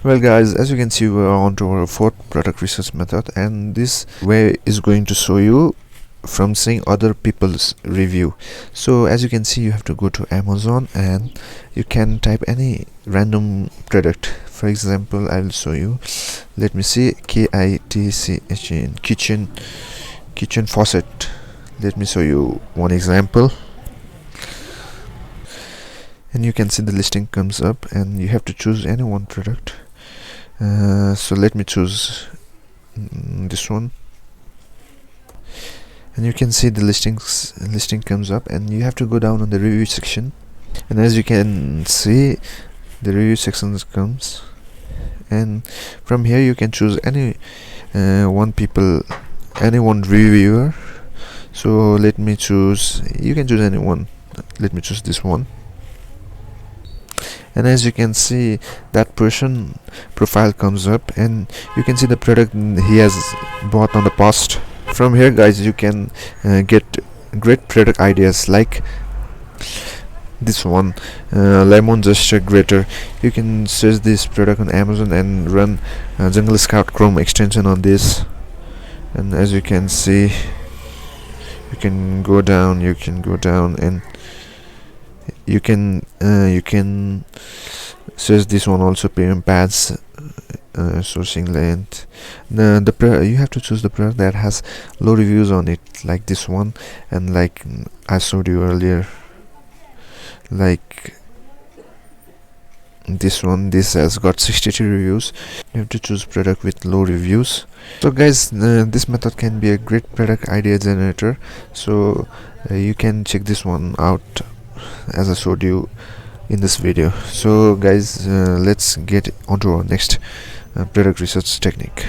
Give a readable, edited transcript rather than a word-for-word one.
Well guys, as you can see, we're on to our fourth product research method, and this way is going to show you from seeing other people's review. So as you can see, you have to go to Amazon and you can type any random product. For example, I will show you. Let me see, kitchen kitchen faucet. Let me show you one example, and you can see the listing comes up and you have to choose any one product. So let me choose this one, and you can see the listing comes up, and you have to go down on the review section, and as you can see, the review section comes, and from here you can choose any one reviewer. So let me choose, you can choose any one. Let me choose this one, and as you can see, that person profile comes up, and you can see the product he has bought on the past. From here guys, you can get great product ideas like this one, lemon gesture grater. You can search this product on Amazon and run Jungle Scout Chrome extension on this, and as you can see, you can go down and you can search this one also, premium pads, sourcing length. You have to choose the product that has low reviews on it, like this one, and like I showed you earlier, like this one. This has got 62 reviews. You have to choose product with low reviews. So guys, this method can be a great product idea generator, so you can check this one out as I showed you in this video. So guys, let's get onto our next product research technique.